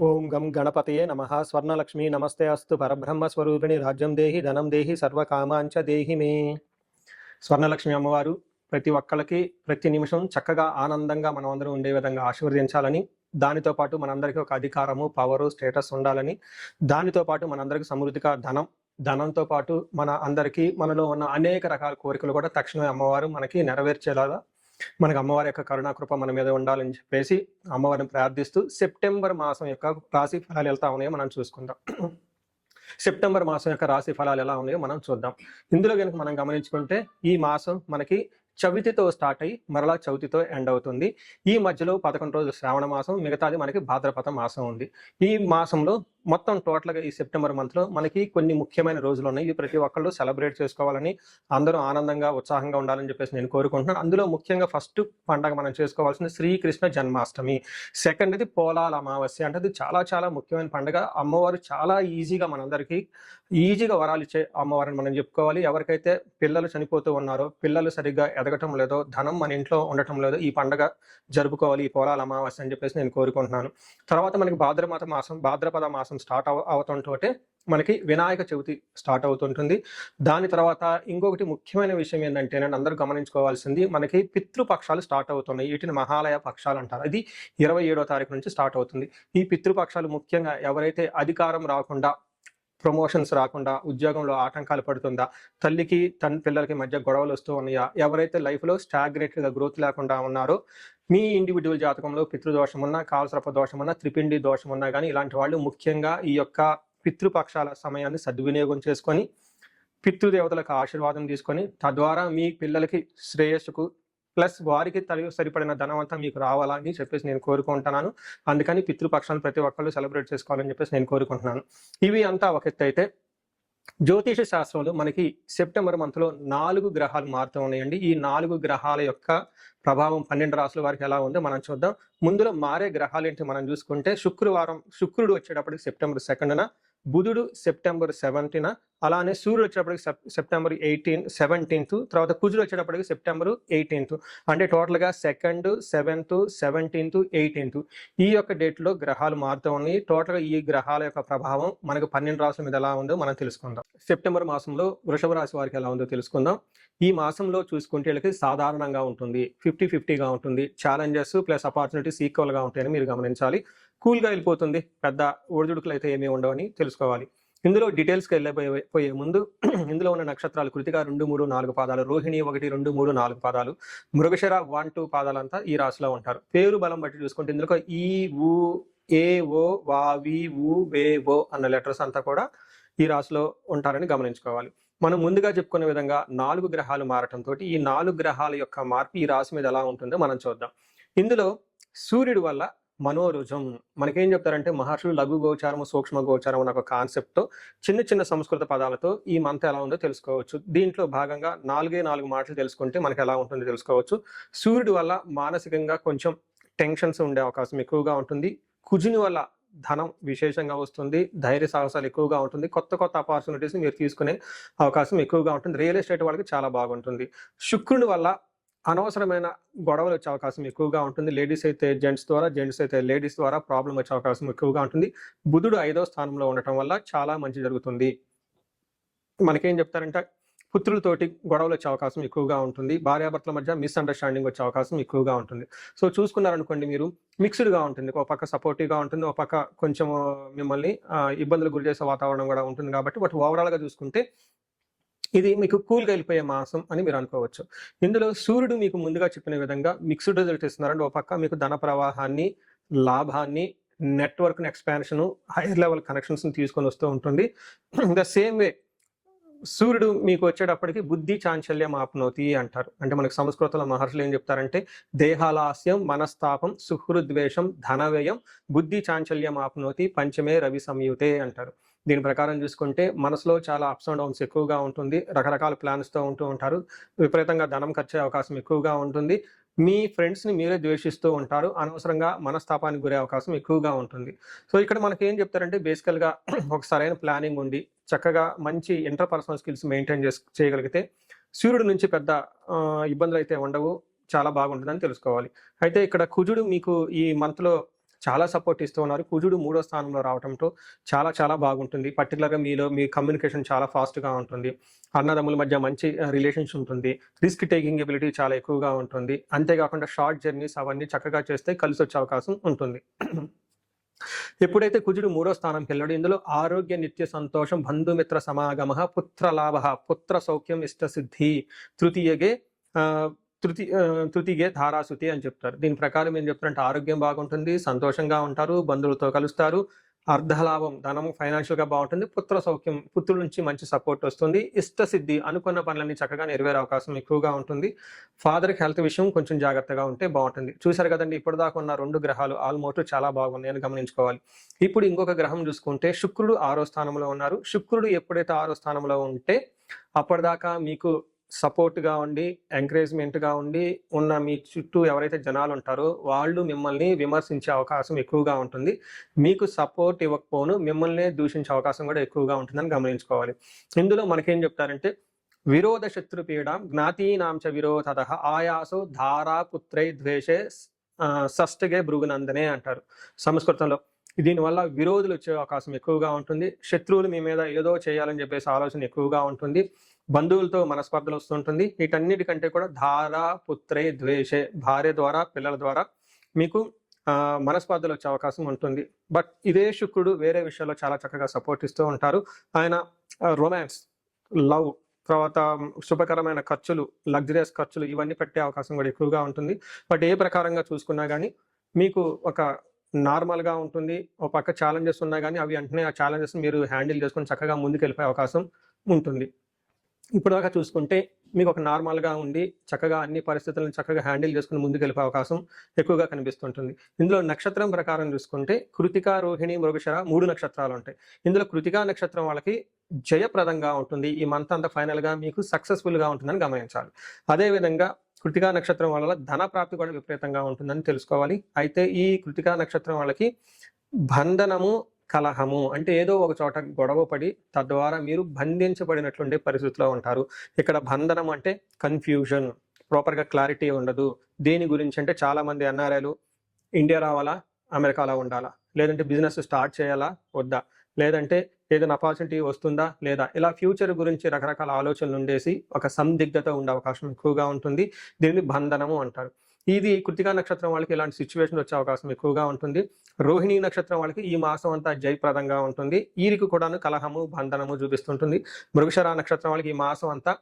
ఓం గం గణపతయే నమః. స్వర్ణలక్ష్మి నమస్తే అస్తు. పరబ్రహ్మ స్వరూపిణి రాజ్యం దేహి ధనం దేహి సర్వకామాంచ దేహి మే. స్వర్ణలక్ష్మి అమ్మవారు ప్రతి ఒక్కళ్ళకి ప్రతి నిమిషం చక్కగా ఆనందంగా మనం అందరం ఉండే విధంగా ఆశీర్వదించాలని, దానితో పాటు మనందరికీ ఒక అధికారము, పవరు, స్టేటస్ ఉండాలని, దానితో పాటు మనందరికీ సమృద్ధిగా ధనంతో పాటు మన అందరికీ మనలో ఉన్న అనేక రకాల కోరికలు కూడా తక్షణమే అమ్మవారు మనకి నెరవేర్చేలాగా మనకు అమ్మవారి యొక్క కరుణాకృప మన మీద ఉండాలని చెప్పేసి అమ్మవారిని ప్రార్థిస్తూ సెప్టెంబర్ మాసం యొక్క రాశి ఫలాలు ఎలా ఉన్నాయో మనం చూసుకుందాం. సెప్టెంబర్ మాసం యొక్క రాశి ఫలాలు ఎలా ఉన్నాయో మనం చూద్దాం. ఇందులో కనుక మనం గమనించుకుంటే ఈ మాసం మనకి చవితితో స్టార్ట్ అయ్యి మరలా చవితితో ఎండ్ అవుతుంది. ఈ మధ్యలో 11 రోజులు శ్రావణ మాసం, మిగతాది మనకి భాద్రపద మాసం ఉంది. ఈ మాసంలో మొత్తం టోటల్గా ఈ సెప్టెంబర్ మంత్లో మనకి కొన్ని ముఖ్యమైన రోజులు ఉన్నాయి. ఇవి ప్రతి ఒక్కళ్ళు సెలబ్రేట్ చేసుకోవాలని, అందరూ ఆనందంగా ఉత్సాహంగా ఉండాలని చెప్పేసి నేను కోరుకుంటున్నాను. అందులో ముఖ్యంగా ఫస్ట్ పండగ మనం చేసుకోవాల్సింది శ్రీకృష్ణ జన్మాష్టమి. సెకండ్ది పోలాల అమావాస్య. అంటే అది చాలా చాలా ముఖ్యమైన పండుగ. అమ్మవారు చాలా ఈజీగా మనందరికీ ఈజీగా వరాలు ఇచ్చే అమ్మవారిని మనం చెప్పుకోవాలి. ఎవరికైతే పిల్లలు చనిపోతూ ఉన్నారో, పిల్లలు సరిగ్గా ఎదగటం లేదో, ధనం మన ఇంట్లో ఉండటం లేదో ఈ పండుగ జరుపుకోవాలి, ఈ పోలాల అమావాస్య అని చెప్పేసి నేను కోరుకుంటున్నాను. తర్వాత మనకి భాద్రపద మాసం స్టార్ట్ అవుతుంటే మనకి వినాయక చవితి స్టార్ట్ అవుతుంటుంది. దాని తర్వాత ఇంకొకటి ముఖ్యమైన విషయం ఏంటంటే నేను అందరూ గమనించుకోవాల్సింది, మనకి పితృపక్షాలు స్టార్ట్ అవుతున్నాయి. వీటిని మహాలయ పక్షాలు అంటారు. ఇది 27వ తారీఖు నుంచి స్టార్ట్ అవుతుంది. ఈ పితృపక్షాలు ముఖ్యంగా ఎవరైతే అధికారం రాకుండా, ప్రమోషన్స్ రాకుండా, ఉద్యోగంలో ఆటంకాలు పడుతుందా, తల్లికి పిల్లలకి మధ్య గొడవలు వస్తూ ఉన్నాయా, ఎవరైతే లైఫ్లో స్టాగ్నేటెడ్గా గ్రోత్ లేకుండా ఉన్నారో, మీ ఇండివిజువల్ జాతకంలో పితృదోషం ఉన్నా, కాలసర్ప దోషం ఉన్నా, త్రిపిండి దోషం ఉన్నా కానీ ఇలాంటి వాళ్ళు ముఖ్యంగా ఈ యొక్క పితృపక్షాల సమయాన్ని సద్వినియోగం చేసుకొని పితృదేవతలకు ఆశీర్వాదం తీసుకొని తద్వారా మీ పిల్లలకి శ్రేయస్సుకు ప్లస్ వారికి సరిపడిన ధనం అంతా మీకు రావాలని చెప్పేసి నేను కోరుకుంటున్నాను. అందుకని పితృపక్షాలను ప్రతి ఒక్కళ్ళు సెలబ్రేట్ చేసుకోవాలని చెప్పేసి నేను కోరుకుంటున్నాను. ఇవి అంతా ఒక ఎత్తు అయితే, జ్యోతిష శాస్త్రంలో మనకి సెప్టెంబర్ మంత్లో 4 గ్రహాలు మారుతూ ఉన్నాయండి. ఈ 4 గ్రహాల యొక్క ప్రభావం 12 రాసుల వారికి ఎలా ఉందో మనం చూద్దాం. ముందులో మారే గ్రహాలు ఏంటి మనం చూసుకుంటే, శుక్రుడు వచ్చేటప్పటికి సెప్టెంబర్ 2న, బుధుడు సెప్టెంబర్ 7న, అలానే సూర్యుడు వచ్చేటప్పటికి సెప్టెంబర్ 17th, తర్వాత కుజుడు వచ్చేటప్పటికి సెప్టెంబర్ 18th. అంటే టోటల్గా 2nd, 7th, 17th, 18th ఈ యొక్క డేట్లో గ్రహాలు మారుతూ ఉన్నాయి. టోటల్గా ఈ గ్రహాల యొక్క ప్రభావం మనకు 12 రాసుల మీద ఎలా ఉందో మనం తెలుసుకుందాం. సెప్టెంబర్ మాసంలో వృషభ రాశి వారికి ఎలా ఉందో తెలుసుకుందాం. ఈ మాసంలో చూసుకుంటే వీళ్ళకి సాధారణంగా ఉంటుంది, 50-50గా ఉంటుంది. ఛాలెంజెస్ ప్లస్ ఆపర్చునిటీస్ ఈక్వల్గా ఉంటాయని మీరు గమనించాలి. కూల్గా వెళ్ళిపోతుంది, పెద్ద ఒడిదుడుకులు అయితే ఏమీ ఉండవని తెలుసుకోవాలి. ఇందులో డీటెయిల్స్కి వెళ్ళిపోయే ముందు ఇందులో ఉన్న నక్షత్రాలు కృతిక 2, 3, 4 పాదాలు, రోహిణి 1, 2, 3, 4 పాదాలు, మృగశిర 1, 2 పాదాలంతా ఈ రాశిలో ఉంటారు. పేరు బలం బట్టి చూసుకుంటే ఇందులో ఈ, ఊ, ఏ, ఓ, వా, వి, ఊ, వే, ఓ అన్న లెటర్స్ అంతా కూడా ఈ రాశిలో ఉంటారని గమనించుకోవాలి. మనం ముందుగా చెప్పుకునే విధంగా 4 గ్రహాలు మారటంతో ఈ 4 గ్రహాల యొక్క మార్పు ఈ రాశి మీద ఎలా ఉంటుందో మనం చూద్దాం. ఇందులో సూర్యుడి వల్ల మనోరుజం, మనకేం చెప్తారంటే మహర్షులు లఘు గోచారము, సూక్ష్మ గోచారం అనే ఒక కాన్సెప్ట్తో చిన్న చిన్న సంస్కృత పదాలతో ఈ మంత్ ఎలా ఉందో తెలుసుకోవచ్చు. దీంట్లో భాగంగా 4 మాటలు తెలుసుకుంటే మనకి ఎలా ఉంటుందో తెలుసుకోవచ్చు. సూర్యుడి వల్ల మానసికంగా కొంచెం టెన్షన్స్ ఉండే అవకాశం ఎక్కువగా ఉంటుంది. కుజుని వల్ల ధనం విశేషంగా వస్తుంది, ధైర్య సాహసాలు ఎక్కువగా ఉంటుంది, కొత్త కొత్త ఆపర్చునిటీస్ మీరు తీసుకునే అవకాశం ఎక్కువగా ఉంటుంది. రియల్ ఎస్టేట్ వాళ్ళకి చాలా బాగుంటుంది. శుక్రుని వల్ల అనవసరమైన గొడవలు వచ్చే అవకాశం ఎక్కువగా ఉంటుంది. లేడీస్ అయితే జెంట్స్ ద్వారా, జెంట్స్ అయితే లేడీస్ ద్వారా ప్రాబ్లం వచ్చే అవకాశం ఎక్కువగా ఉంటుంది. బుధుడు 5వ స్థానంలో ఉండటం వల్ల చాలా మంచి జరుగుతుంది. మనకేం చెప్తారంటే పుత్రులతోటి గొడవలు వచ్చే అవకాశం ఎక్కువగా ఉంటుంది. భార్యాభర్తల మధ్య మిస్అండర్స్టాండింగ్ వచ్చే అవకాశం ఎక్కువగా ఉంటుంది. సో చూసుకున్నారనుకోండి, మీరు మిక్స్డ్గా ఉంటుంది. ఒక పక్క సపోర్టివ్గా ఉంటుంది, ఒక పక్క కొంచెం మిమ్మల్ని ఇబ్బందులు గురి చేసే వాతావరణం కూడా ఉంటుంది. కాబట్టి బట్ ఓవరాల్గా చూసుకుంటే ఇది మీకు కూల్గా వెళ్ళిపోయే మాసం అని మీరు అనుకోవచ్చు. ఇందులో సూర్యుడు మీకు ముందుగా చెప్పిన విధంగా మిక్స్డ్ రిజల్ట్ ఇస్తున్నారంటే, ఒక పక్క మీకు ధన ప్రవాహాన్ని, లాభాన్ని, నెట్వర్క్ని ఎక్స్పాన్షన్, హైయర్ లెవెల్ కనెక్షన్స్ని తీసుకొని వస్తూ ఉంటుంది. ద సేమ్ వే సూర్యుడు మీకు వచ్చేటప్పటికి బుద్ధి చాంచల్యం ఆప్నోతి అంటారు. అంటే మనకు సంస్కృతంలో మహర్షులు ఏం చెప్తారంటే, దేహాలాస్యం, మనస్తాపం, సుహృద్వేషం, ధనవ్యయం, బుద్ధి చాంచల్యం ఆప్నోతి, పంచమే రవి సంయుతే అంటారు. దీని ప్రకారం చూసుకుంటే మనసులో చాలా అప్స్ అండ్ డౌన్స్ ఎక్కువగా ఉంటుంది. రకరకాల ప్లాన్స్తో ఉంటూ ఉంటారు. విపరీతంగా ధనం ఖర్చే అవకాశం ఎక్కువగా ఉంటుంది. మీ ఫ్రెండ్స్ని మీరే ద్వేషిస్తూ ఉంటారు. అనవసరంగా మనస్తాపానికి గురే అవకాశం ఎక్కువగా ఉంటుంది. సో ఇక్కడ మనకి ఏం చెప్తారంటే, బేసికల్గా ఒక సరైన ప్లానింగ్ ఉండి చక్కగా మంచి ఇంటర్పర్సనల్ స్కిల్స్ మెయింటైన్ చేయగలిగితే సూర్యుడి నుంచి పెద్ద ఇబ్బందులు అయితే ఉండవు, చాలా బాగుంటుందని తెలుసుకోవాలి. అయితే ఇక్కడ కుజుడు మీకు ఈ మంత్లో చాలా సపోర్ట్ ఇస్తూ ఉన్నారు. కుజుడు 3వ స్థానంలో రావడంతో చాలా చాలా బాగుంటుంది. పర్టికులర్‌గా మీ కమ్యూనికేషన్ చాలా ఫాస్ట్‌గా ఉంటుంది. అన్నదమ్ముల మధ్య మంచి రిలేషన్స్ ఉంటుంది. రిస్క్ టేకింగ్ ఎబిలిటీ చాలా ఎక్కువగా ఉంటుంది. అంతేకాకుండా షార్ట్ జర్నీస్ అవన్నీ చక్కగా చేస్తే కలిసొచ్చే అవకాశం ఉంటుంది. ఎప్పుడైతే కుజుడు 3వ స్థానంకి వెళ్ళాడో ఇందులో ఆరోగ్య, నిత్య సంతోషం, బంధుమిత్ర సమాగమ, పుత్రలాభ, పుత్ర సౌఖ్యం, ఇష్టసిద్ధి, తృతీయగే తృతీయగే ధారాసుతి అని చెప్తారు. దీని ప్రకారం ఏం చెప్తారంటే ఆరోగ్యం బాగుంటుంది, సంతోషంగా ఉంటారు, బంధువులతో కలుస్తారు, అర్ధలాభం, ధనం ఫైనాన్షియల్‌గా బాగుంటుంది, పుత్ర సౌఖ్యం, పుత్రుల నుంచి మంచి సపోర్ట్ వస్తుంది, ఇష్టసిద్ధి, అనుకున్న పనులన్నీ చక్కగా నెరవేరే అవకాశం ఎక్కువగా ఉంటుంది. ఫాదర్‌కి హెల్త్ విషయం కొంచెం జాగ్రత్తగా ఉంటే బాగుంటుంది. చూశారు కదండీ! ఇప్పటిదాకా ఉన్న 2 గ్రహాలు ఆల్మోస్ట్ చాలా బాగున్నాయి అని గమనించుకోవాలి. ఇప్పుడు ఇంకొక గ్రహం చూసుకుంటే శుక్రుడు 6వ స్థానంలో ఉన్నారు. శుక్రుడు ఎప్పుడైతే 6వ స్థానంలో ఉంటే అప్పటిదాకా మీకు సపోర్ట్‌గా ఉండి, ఎంకరేజ్‌మెంట్‌గా ఉండి ఉన్న మీ చుట్టూ ఎవరైతే జనాలు ఉంటారో వాళ్ళు మిమ్మల్ని విమర్శించే అవకాశం ఎక్కువగా ఉంటుంది. మీకు సపోర్ట్ ఇవ్వకపోను మిమ్మల్నే దూషించే అవకాశం కూడా ఎక్కువగా ఉంటుందని గమనించుకోవాలి. ఇందులో మనకేం చెప్తారంటే విరోధ శత్రుపీడ జ్ఞాతీనాం చ విరోధతః ఆయాసో ధారా పుత్రై ద్వేషే షష్ఠగే భృగునందనే అంటారు సంస్కృతంలో. దీనివల్ల విరోధులు వచ్చే అవకాశం ఎక్కువగా ఉంటుంది. శత్రువులు మీ మీద ఏదో చేయాలని చెప్పేసి ఆలోచన ఎక్కువగా ఉంటుంది. బంధువులతో మనస్పర్ధలు వస్తుంటుంది. వీటన్నిటికంటే కూడా ధారా పుత్రై ద్వేషే, భార్య ద్వారా, పిల్లల ద్వారా మీకు మనస్పర్ధలు వచ్చే అవకాశం ఉంటుంది. బట్ ఇదే శుక్రుడు వేరే విషయాల్లో చాలా చక్కగా సపోర్ట్ ఇస్తూ ఉంటారు. ఆయన రొమాన్స్, లవ్, తర్వాత శుభకరమైన ఖర్చులు, లగ్జరియస్ ఖర్చులు ఇవన్నీ పెట్టే అవకాశం కూడా ఎక్కువగా ఉంటుంది. బట్ ఏ ప్రకారంగా చూసుకున్నా కానీ మీకు ఒక నార్మల్‌గా ఉంటుంది. ఒక పక్క ఛాలెంజెస్ ఉన్నా గానీ అవి వెంటనే ఆ ఛాలెంజెస్‌ని మీరు హ్యాండిల్ చేసుకొని చక్కగా ముందుకెళ్ళిపోయే అవకాశం ఉంటుంది. ఇప్పటిదాకా చూసుకుంటే మీకు ఒక నార్మల్‌గా ఉండి చక్కగా అన్ని పరిస్థితులను చక్కగా హ్యాండిల్ చేసుకొని ముందుకెళ్ళిపోయే అవకాశం ఎక్కువగా కనిపిస్తుంటుంది. ఇందులో నక్షత్రం ప్రకారం చూసుకుంటే కృతిక, రోహిణి, మృగశిర 3 నక్షత్రాలు ఉంటాయి. ఇందులో కృతికా నక్షత్రం వాళ్ళకి జయప్రదంగా ఉంటుంది. ఈ మంత్ అంతా ఫైనల్‌గా మీకు సక్సెస్‌ఫుల్‌గా ఉంటుందని గమనించాలి. అదేవిధంగా కృతికా నక్షత్రం వల్ల ధన ప్రాప్తి కూడా విపరీతంగా ఉంటుందని తెలుసుకోవాలి. అయితే ఈ కృతికా నక్షత్రం వాళ్ళకి బంధనము, కలహము అంటే ఏదో ఒక చోట గొడవ పడి తద్వారా మీరు బంధించబడినట్లుండే పరిస్థితిలో ఉంటారు. ఇక్కడ బంధనం అంటే కన్ఫ్యూజన్, ప్రాపర్‌గా క్లారిటీ ఉండదు. దేని గురించి అంటే చాలామంది ఎన్ఆర్ఐలు ఇండియా రావాలా? అమెరికాలో ఉండాలా? లేదంటే బిజినెస్ స్టార్ట్ చేయాలా? వద్దా? లేదంటే ఏదైనా ఆపర్చునిటీ వస్తుందా? లేదా? ఇలా ఫ్యూచర్ గురించి రకరకాల ఆలోచనలు ఉండేసి ఒక సందిగ్ధత ఉండే అవకాశం ఎక్కువగా ఉంటుంది. దీనిని బంధనము అంటారు. ఇది కృతికా నక్షత్రం వాళ్ళకి ఇలాంటి సిచ్యువేషన్ వచ్చే అవకాశం ఎక్కువగా ఉంటుంది. రోహిణీ నక్షత్రం వాళ్ళకి ఈ మాసం అంతా జయప్రదంగా ఉంటుంది. వీరికి కూడాను కలహము, బంధనము చూపిస్తుంటుంది. మృగశిర నక్షత్రం వాళ్ళకి ఈ మాసం అంతా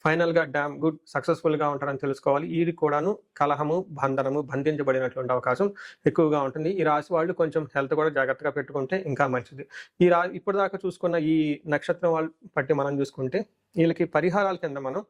ఫైనల్‌గా డామ్ గుడ్ సక్సెస్‌ఫుల్‌గా ఉంటారని తెలుసుకోవాలి. వీరికి కూడాను కలహము, బంధనము, బంధించబడినటువంటి అవకాశం ఎక్కువగా ఉంటుంది. ఈ రాశి వాళ్ళు కొంచెం హెల్త్ కూడా జాగ్రత్తగా పెట్టుకుంటే ఇంకా మంచిది. ఇప్పటిదాకా చూసుకున్న ఈ నక్షత్రం వాళ్ళు బట్టి మనం చూసుకుంటే వీళ్ళకి పరిహారాల కింద మనం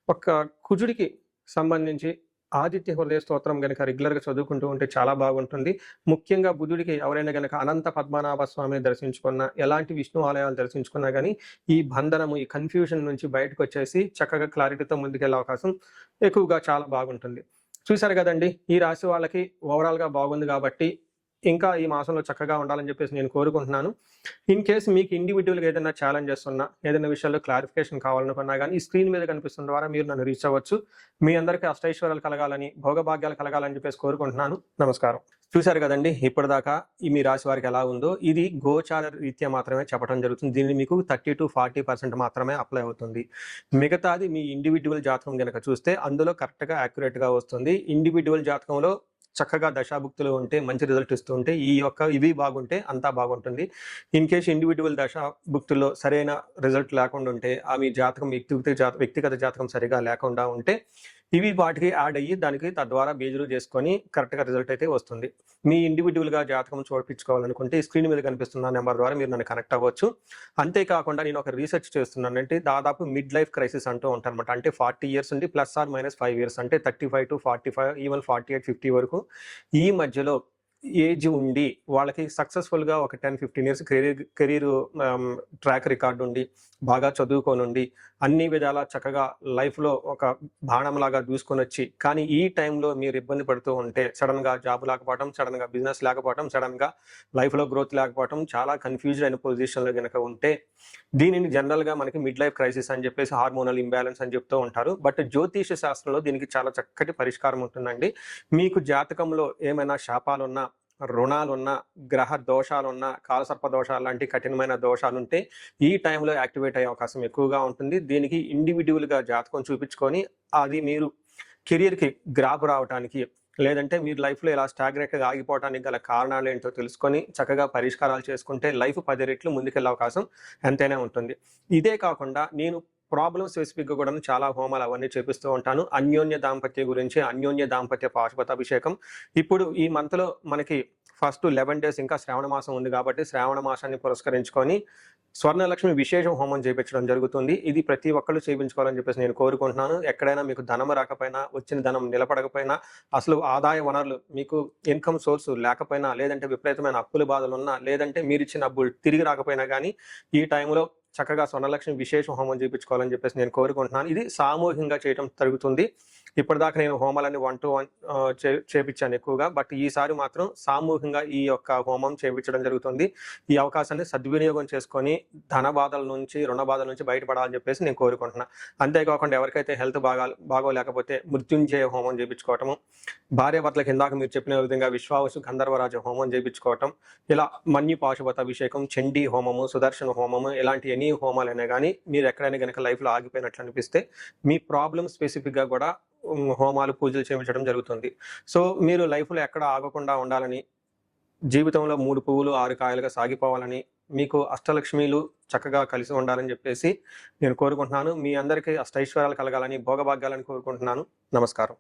ఒక కుజుడికి సంబంధించి ఆదిత్య హృదయ స్తోత్రం గనక రెగ్యులర్‌గా చదువుకుంటూ ఉంటే చాలా బాగుంటుంది. ముఖ్యంగా బుధుడికి ఎవరైనా గనక అనంత పద్మనాభ స్వామిని దర్శించుకున్నా, ఎలాంటి విష్ణు ఆలయాలు దర్శించుకున్నా గానీ ఈ బంధనము, ఈ కన్ఫ్యూజన్ నుంచి బయటకొచ్చేసి చక్కగా క్లారిటీతో ముందుకెళ్ళే అవకాశం ఎక్కువగా చాలా బాగుంటుంది. చూశారు కదండీ! ఈ రాశి వాళ్ళకి ఓవరాల్‌గా బాగుంది కాబట్టి ఇంకా ఈ మాసంలో చక్కగా ఉండాలని చెప్పేసి నేను కోరుకుంటున్నాను. ఇన్ కేస్ మీకు ఇండివిడ్యువల్‌గా ఏదైనా ఛాలెంజెస్ ఉన్నా, ఏదైనా విషయాల్లో క్లారిఫికేషన్ కావాలనుకున్నా గానీ ఈ స్క్రీన్ మీద కనిపిస్తున్న ద్వారా మీరు నన్ను రీచ్ అవ్వచ్చు. మీ అందరికీ అష్టైశ్వర్యాలు కలగాలని, భోగభాగ్యాలు కలగాలని చెప్పేసి కోరుకుంటున్నాను. నమస్కారం. చూశారు కదండీ! ఇప్పటిదాకా మీ రాశి వారికి ఎలా ఉందో ఇది గోచార రీత్యా మాత్రమే చెప్పడం జరుగుతుంది. దీనిని మీకు 30-40% మాత్రమే అప్లై అవుతుంది. మిగతాది మీ ఇండివిడ్యువల్ జాతకం గనక చూస్తే అందులో కరెక్ట్‌గా యాక్యురేట్‌గా వస్తుంది. ఇండివిడ్యువల్ జాతకంలో చక్కగా దశాభుక్తులు ఉంటే మంచి రిజల్ట్ ఇస్తూ ఉంటే ఇవి బాగుంటే అంతా బాగుంటుంది. ఇన్ కేస్ ఇండివిడ్యువల్ దశాభుక్తుల్లో సరైన రిజల్ట్ లేకుండా ఉంటే మీ జాతకం వ్యక్తిగత జాతకం సరిగా లేకుండా ఉంటే ఇవి వాటికి యాడ్ అయ్యి దానికి తద్వారా బేజులు చేసుకొని కరెక్ట్‌గా రిజల్ట్ అయితే వస్తుంది. మీ ఇండివిడ్యువల్‌గా జాతకం చూపించుకోవాలనుకుంటే ఈ స్క్రీన్ మీద కనిపిస్తున్న నెంబర్ ద్వారా మీరు నన్ను కనెక్ట్ అవ్వచ్చు. అంతేకాకుండా నేను ఒక రీసెర్చ్ చేస్తున్నాను. అంటే దాదాపు మిడ్ లైఫ్ క్రైసిస్ అంటూ ఉంటారనమాట. అంటే 40 ఇయర్స్ నుండి +/- 5 ఇయర్స్ అంటే 35-45 ఈవెన్ 48-50 వరకు ఈ మధ్యలో ఏజ్ ఉండి వాళ్ళకి సక్సెస్‌ఫుల్‌గా ఒక 10-15 ఇయర్స్ కెరీర్ ట్రాక్ రికార్డ్ ఉండి, బాగా చదువుకోనుండి, అన్ని విధాలా చక్కగా లైఫ్‌లో ఒక బాణంలాగా దూసుకొనొచ్చి, కానీ ఈ టైంలో మీరు ఇబ్బంది పడుతూ ఉంటే సడెన్‌గా జాబ్ లేకపోవడం, సడెన్‌గా బిజినెస్ లేకపోవడం, సడెన్‌గా లైఫ్‌లో గ్రోత్ లేకపోవడం, చాలా కన్‌ఫ్యూజ్డ్ అయిన పొజిషన్‌లో గనక ఉంటే దీనిని జనరల్‌గా మనకి మిడ్ లైఫ్ క్రైసిస్ అని చెప్పేసి హార్మోనల్ ఇంబాలెన్స్ అని చెప్తూ ఉంటారు. బట్ జ్యోతిష శాస్త్రంలో దీనికి చాలా చక్కటి పరిష్కారం ఉంటుందండి. మీకు జాతకంలో ఏమైనా శాపాలున్నా, రుణాలున్నా, గ్రహ దోషాలున్నా, కాలసర్ప దోషాలు లాంటి కఠినమైన దోషాలుంటే ఈ టైంలో యాక్టివేట్ అయ్యే అవకాశం ఎక్కువగా ఉంటుంది. దీనికి ఇండివిడ్యువల్‌గా జాతకం చూపించుకొని అది మీరు కెరియర్‌కి గ్రాప్ రావటానికి, లేదంటే మీరు లైఫ్‌లో ఇలా స్టాగ్నేట్‌గా ఆగిపోవటానికి గల కారణాలేంటో తెలుసుకొని చక్కగా పరిష్కారాలు చేసుకుంటే లైఫ్ 10 రెట్లు ముందుకెళ్ళే అవకాశం ఎంతైనా ఉంటుంది. ఇదే కాకుండా నేను ప్రాబ్లమ్ స్పెసిఫిక్‌గా కూడాను చాలా హోమాలు అవన్నీ చేపిస్తూ ఉంటాను. అన్యోన్య దాంపత్యం గురించి, అన్యోన్య దాంపత్య పాశుపతాభిషేకం. ఇప్పుడు ఈ మంత్‌లో మనకి ఫస్ట్ 11 డేస్ ఇంకా శ్రావణ మాసం ఉంది కాబట్టి శ్రావణ మాసాన్ని పురస్కరించుకొని స్వర్ణలక్ష్మి విశేషం హోమం చేపించడం జరుగుతుంది. ఇది ప్రతి ఒక్కళ్ళు చేపించుకోవాలని చెప్పేసి నేను కోరుకుంటున్నాను. ఎక్కడైనా మీకు ధనం రాకపోయినా, వచ్చిన ధనం నిలబడకపోయినా, అసలు ఆదాయ వనరులు మీకు ఇన్‌కమ్ సోర్స్ లేకపోయినా, లేదంటే విపరీతమైన అప్పుల బాధలున్నా, లేదంటే మీరిచ్చిన డబ్బులు తిరిగి రాకపోయినా గానీ, ఈ టైంలో చక్కగా స్వర్ణలక్ష్మి విశేష హోమం చేపించుకోవాలని చెప్పేసి నేను కోరుకుంటున్నాను. ఇది సామూహికంగా చేయటం జరుగుతుంది. ఇప్పటిదాకా నేను హోమాలన్నీ 1 to 1 చేపించాను ఎక్కువగా. బట్ ఈసారి మాత్రం సామూహికంగా ఈ యొక్క హోమం చేపించడం జరుగుతుంది. ఈ అవకాశాన్ని సద్వినియోగం చేసుకొని ధన బాధల నుంచి, రుణ బాధల నుంచి బయటపడాలని చెప్పేసి నేను కోరుకుంటున్నా. అంతేకాకుండా ఎవరికైతే హెల్త్ బాగోలేకపోతే మృత్యుంజయ హోమం చేపించుకోవటము, భార్యాభర్తలకు ఇందాక మీరు చెప్పిన విధంగా విశ్వావసు గంధర్వరాజ హోమం చేపించుకోవటం, ఇలా మన్యు పాశుపత అభిషేకం, చండీ హోమము, సుదర్శన హోమము, ఇలాంటి ఎనీ హోమాలైనా గానీ మీరు ఎక్కడైనా గనక లైఫ్‌లో ఆగిపోయినట్లు అనిపిస్తే మీ ప్రాబ్లమ్ స్పెసిఫిక్‌గా కూడా హోమాలు, పూజలు చేపించడం జరుగుతుంది. సో, మీరు లైఫ్‌లో ఎక్కడ ఆగకుండా ఉండాలని, జీవితంలో 3 పువ్వులు 6 కాయలుగా సాగిపోవాలని, మీకు అష్టలక్ష్మీలు చక్కగా కలిసి ఉండాలని చెప్పేసి నేను కోరుకుంటున్నాను. మీ అందరికీ అష్టైశ్వర్యాలు కలగాలని, భోగభాగ్యాలని కోరుకుంటున్నాను. నమస్కారం.